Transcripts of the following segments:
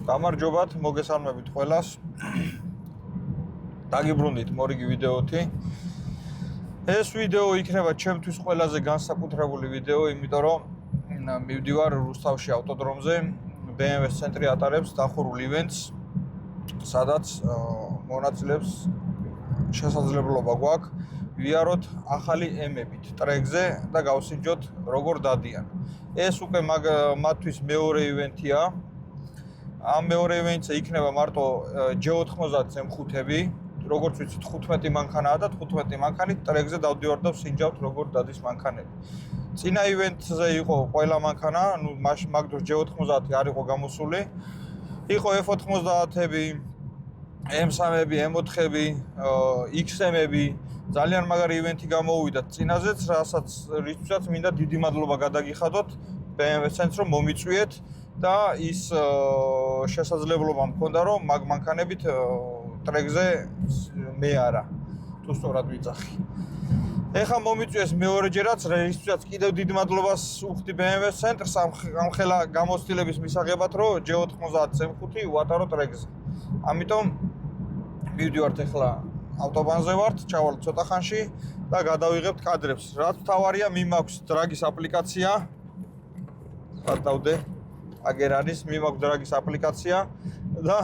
გამარჯობათ, მოგესალმებით ყველას. დაგიბრუნდით მორიგი ვიდეოთი. ეს ვიდეო იქნება ჩემთვის ყველაზე განსაკუთრებული ვიდეო, იმიტომ რომ მივდივარ რუსთავში ავტოდრომზე, BMW-ს ცენტრი ატარებს დახურულ ივენტს, სადაც მონაწილეებს შესაძლებლობა გვაქვს ვიაროთ ახალი ემებით ტრეკზე და გავსინჯოთ როგორ დადიან. ეს უკვე მათთვის მეორე ივენთია. ამ მეორე ივენტზე იქნება მარტო G90 M5-ები, როგორც ვიცით 15 მანქანაა და 15 მანქანით ტრეკზე დავდივართ და ვსინჯავთ როგორ დადის მანქანები. წინა ივენტზე იყო ყველა მანქანა, მაგ დროს G90 არ იყო გამოსული. იყო F90-ები, M3-ები, M4-ები, XM-ები, ძალიან მაგარი ივენთი გამოვიდა წინაზეც, რისთვისაც მინდა დიდი მადლობა გადაგიხადოთ BMW ცენტრს, რომ მომიწვიეთ და ის შესაძლებლობა მქონდა, რომ მაგ მანქანებით ტრეკზე მე არა, თუ სწორად ვიძახი. ეხლა მომიწვიეს მეორეჯერაც, რისთვისაც კიდევ დიდ მადლობას უხდი BMW ცენტრს ამ ხელა გამოცდილების მისაღებად, რომ G90 M5 ვატარო ტრეკზე. ამიტომ მივდივართ ეხლა ავტობანზე ვართ, ჩავალთ ცოტა ხანში და გადავიღებთ კადრებს. რაც თავარია, მიმაქვს დრაგის აპლიკაცია. გადავდე. აგერ არის, მიმაქვს დრაგის აპლიკაცია და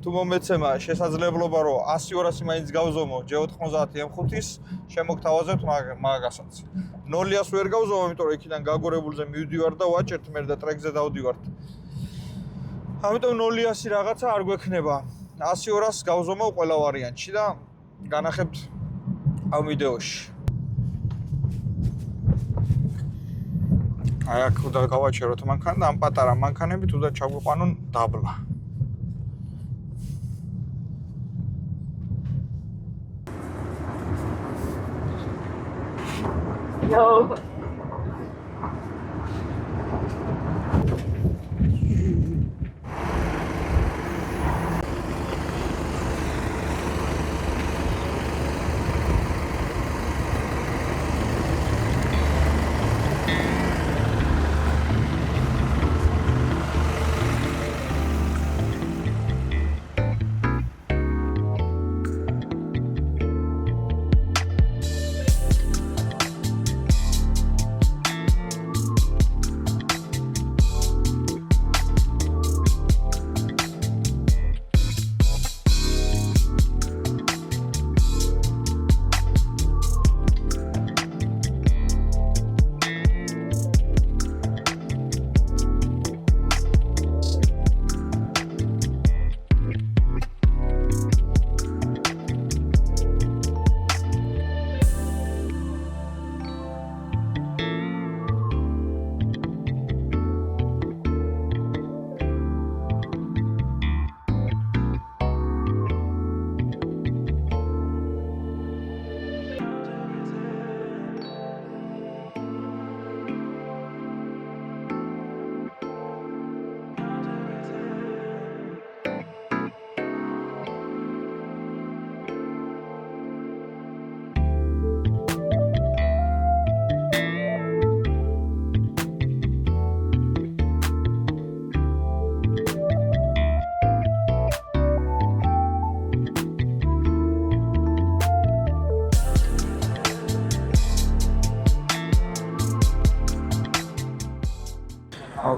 თუ მომეცემა შესაძლებლობა, რომ 100-200 მაინც გავზომო G90 M5-ის, შემოგთავაზებთ მაგასაც. 0-ას ვერ გავზომო, იმიტომ რომ იქიდან გაგორებულზე მივდივარ და ვაჭერთ მე და ტრეკზე დავდივართ. ამიტომ 0-ას რაღაცა არ გვექნება. 100-200 გავზომო ყველა ვარიანტში და განახებთ ამ ვიდეოში. აი აქ უნდა გავაჩეროთ მანქანა და ამ პატარა მანქანებით უნდა ჩაგვიყვანონ დაბლა. No.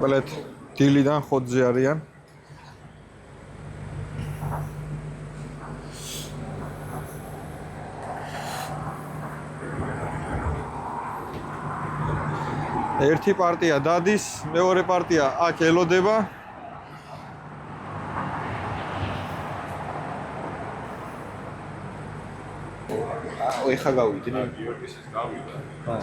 მოკლედ დილიდან ხოთზე არიან. ერთი პარტია დადის, მეორე პარტია აქ ელოდება. ეხა გავიდნენ. გიორგისის გავიდა. ხო.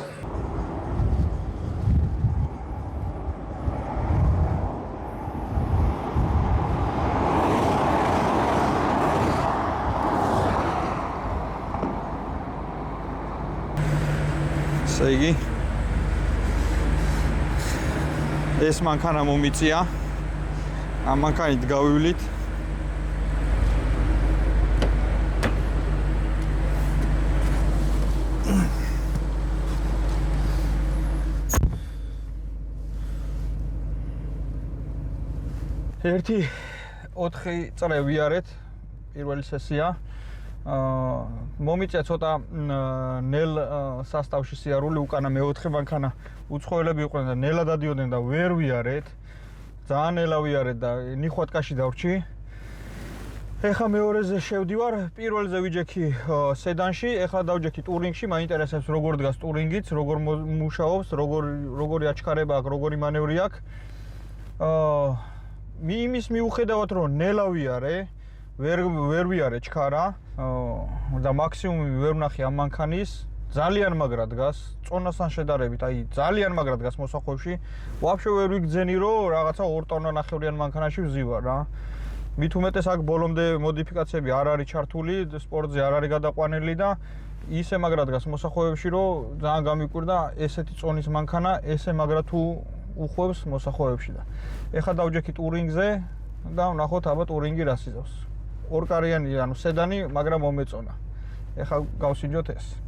იგი ეს მანქანა მომიწია. ამ მანქანით გავივლით. ერთი 4 წრე ვიარეთ პირველი სესია. მომიწია ცოტა ნელ სასტავში სიარული უკანა მე-4 მანქანა უცხოელები იყვნენ და ნელა დადიოდნენ და ვერ ვიარეთ. ძალიან ნელა ვიარეთ და ნიხვატკაში დავრჩი. ეხლა მეორეზე შევდივარ, პირველზე ვიჯექი სედანში, ეხლა დავჯექი ტურინგში, მაინტერესებს როგორ დგას ტურინგიც, როგორ მუშაობს, როგორი აჩქარება აქვს, როგორი მანევრი აქვს. იმის მიუხედავად რომ ნელა ვიარე, ვერ ვიარე ჩქარა და მაქსიმუმი ვერ ვნახე ამ მანქანის, ძალიან მაგრა დგას, წონასთან შედარებით, აი ძალიან მაგრა დგას მოსახვევში. ვაფშე ვერ ვიგძენი რომ რაღაცა 2 ტონა ნახევრიან მანქანაში ვზივარ რა. მით უმეტეს აქ ბოლომდე მოდიფიკაციები არ არის ჩართული, სპორტზე არ არის გადაყვანილი და ისე მაგრა დგას მოსახვევებში, რომ ძალიან გამიკვირდა ესეთი წონის მანქანა, ესე მაგრა თუ უხვევს მოსახვევებში და ეხლა დავჯექი ტურინგზე და ვნახოთ აბა ტურინგი რას იზავს. ორკარიანი, ანუ სედანი, მაგრამ მომეწონა. ეხლა გავსინჯოთ ეს.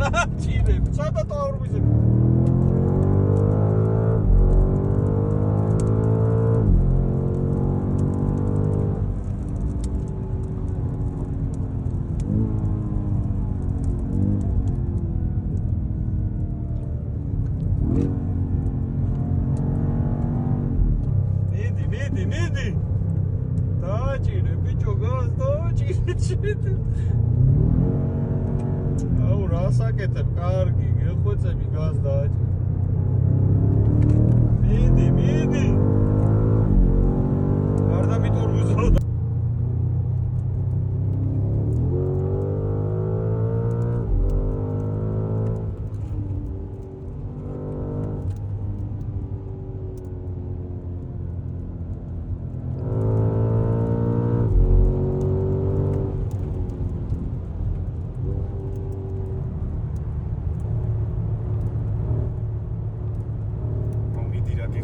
დაჭირე, ცოტა ტაურმიზე. მიდი. დაჭირე, ბიჭო, გას დაჭირე. აუ რასაკეთებ, კარგი, გეხვეწები გას დააჭირე. მიდი. გარდა მიტურმიზო.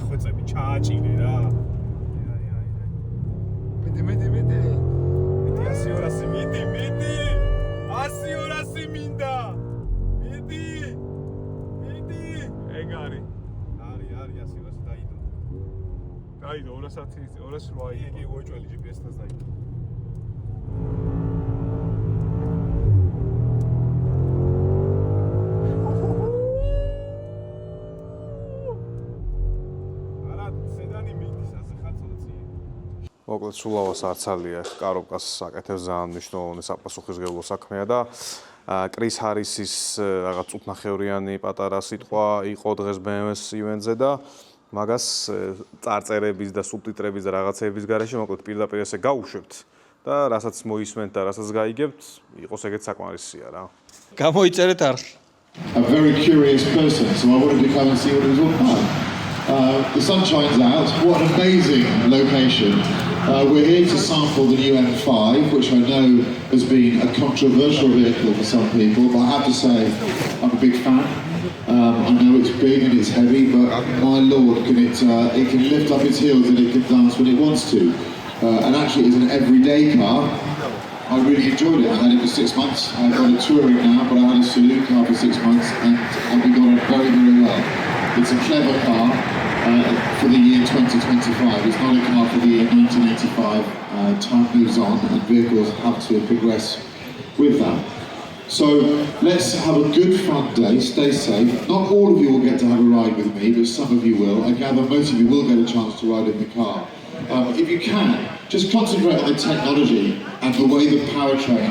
ხოწები ჩააჭირე რა. მიდი. 100 მიდი. 100 მინდა. მიდი. ეგ არის 100 დაიდო. 208. იგი უეჭველი GPS-თან დაიდო. მოკლედ სულავას არცალია კარობკას აკეთებს ძალიან მნიშვნელოვანი საპასუხისმგებლო საქმეა და კრის ჰარისის რაღაც წუთნახევრიანი პატარა სიტყვა იყო დღეს BMW-ს ივენტზე და მაგას წარწერების და სუბტიტრების და რაღაცეების გარეშე მოკლედ პირდაპირ ესე გავუშვებთ და რასაც მოისმენთ და რასაც გაიგებთ იყოს ეგეც საკმარისია რა. გამოიწერეთ არხი. A very curious person, so I wanted to come and see what it was all about. The sun shines out. What an amazing location. We're here to sample the new M5, which I know has been a controversial vehicle for some people, but I have to say I'm a big fan. I know it's big and it's heavy, but my lord, it can lift up its heels and it can dance when it wants to. And actually, as an everyday car, I really enjoyed it. I had it for 6 months. I've got a touring now, but I had a saloon car for 6 months, and we got on very, very well. It's a clever car. for the year 2025. It's not a car for the year 1985. Time moves on and vehicles have to progress with that. So let's have a good fun day, stay safe. Not all of you will get to have a ride with me, but some of you will. I gather most of you will get a chance to ride in the car. If you can, just concentrate on the technology and the way the powertrain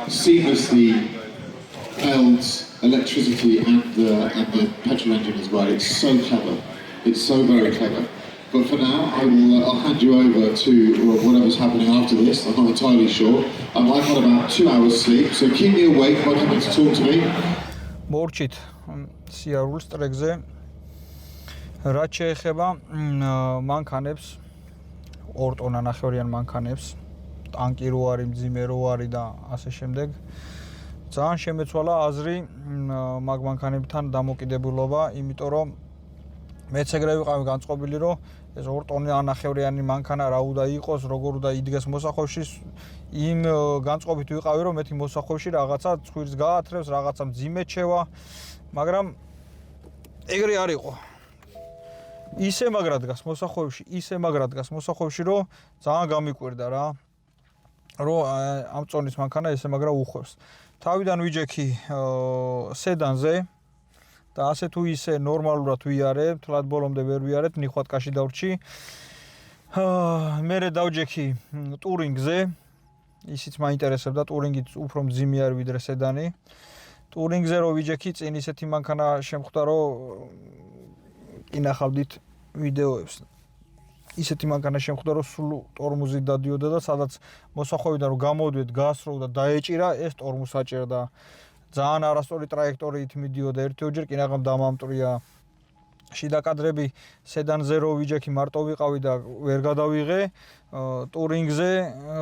seamlessly melds electricity and the petrol engine as well. It's so clever. It's so very clever. But for now, I'll hand you over to whatever's happening after this. I'm not entirely sure. I've had about 2 hours sleep, so keep me awake by coming to talk to me. მორჩით სიარულს ტრეკზე. რაც შეეხება მანქანებს, 2 ტონა ნახევრიან მანქანებს, ტანკი რო არის, მძიმე რო არის და ასე შემდეგ. ძალიან შემეცვალა აზრი მაგ მანქანებთან დამოკიდებულობა, იმიტომ რომ მეც ეგრე ვიყავი განწყობილი, რომ ეს 2 ტონა ნახევრიანი მანქანა რა უნდა იყოს, როგორ უნდა იდგეს მოსახვევში, იმ განწყობით ვიყავი, რომ მეთი მოსახვევში რაღაცა ცხვირს გაათრევს, რაღაცა მძიმედ შევა, მაგრამ ეგრე არ იყო. ისე მაგრად დგას მოსახვევში, რომ ძალიან გამიკვირდა რა, რომ ამ წონის მანქანა ესე მაგრა უხვევს. თავიდან ვიჯექი სედანზე და ასე თუ ისე ნორმალურად ვიარებ, თლად ბოლომდე ვერ ვიარებ, ნიხვატკაში დავრჩი. მერე დავჯექი ტურინგზე, ისიც მაინტერესებდა, ტურინგიც უფრო მძიმე არის ვიდრე სედანი. ტურინგზე რო ვიჯექი, წინ ისეთი მანქანა შემხვდა, რომ ინახავდით ვიდეოებს. ისეთი მანქანა შემხვდა, რომ სულ ტორმუზით დადიოდა და სადაც მოსახვევიდან რომ გამოდიოდ, გაასროლ და დაეჭირა, ეს ტორმუს აჭერდა. ძალიან არასწორი ტრაექტორიით მიდიოდა, ერთიოჯერ კი ნაღამ დამამტრია. შიდა კადრები სედანზე რო ვიჯექი მარტო ვიყავი და ვერ გადავიღე, ტურინგზე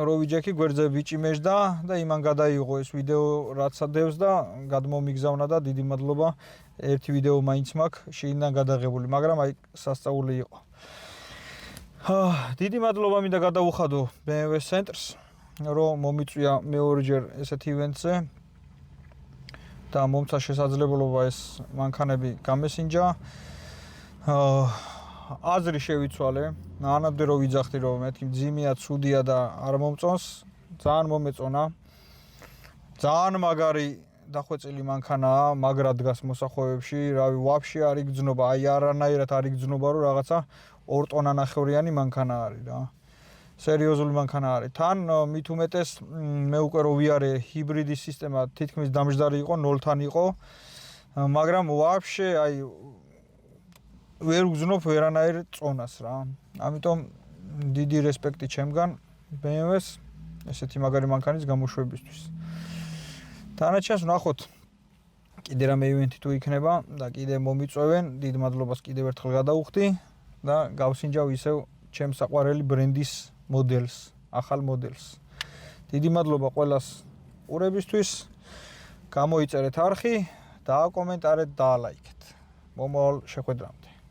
რო ვიჯექი გვერდზე ბიჭი მეжда და იმან გადაიღო ეს ვიდეო რაც ადევს და გადმომიგზავნა და დიდი მადლობა. ერთი ვიდეო მაინც მაქვს შინიდან გადაღებული, მაგრამ აი სასწაული იყო. დიდი მადლობა მინდა გადავუხადო BMW ცენტრს, რომ მომიწვია მეორეჯერ ესეთ ივენტზე და მომცა შესაძლებლობა ეს მანქანები გამესინჯა. აზრი შევიცვალე, ანამდე რომ ვიძახდი, რომ მეთქი მძიმეა, ცუდია და არ მომწონს, ძალიან მომეწონა. ძალიან მაგარი დახვეწილი მანქანაა, მაგრად დგას მოსახვევებში, რავი, ვაფშე არ იგრძნობა, აი არანაირად არ იგრძნობა, რომ რაღაცა 2 ტონა ნახევრიანი მანქანა არის რა. სერიოზული მანქანა არის. თან მით უმეტეს მე უკვე რო ვიარე ჰიბრიდის სისტემა თითქმის დამჯდარი იყო, 0-თან იყო. მაგრამ ვაფშე აი ვერ ვგზნობ ვერანაირ წონას რა. ამიტომ დიდი რესპექტი ჩემგან BMW-ს ესეთი მაგარი მანქანის გამოშვებისთვის. თანაჩას ვნახოთ კიდე რამე ივენთი თუ იქნება და კიდე მომიწვევენ, დიდ მადლობას კიდევ ერთხელ გადავუხდი და გავსინჯავ ისევ ჩემს საყვარელი ბრენდის მოდელს, ახალ მოდელს. დიდი მადლობა ყველას ყურებისთვის. გამოიწერეთ არხი, დააკომენტარეთ და ლაიქეთ. მომავალ შეხვედრამდე.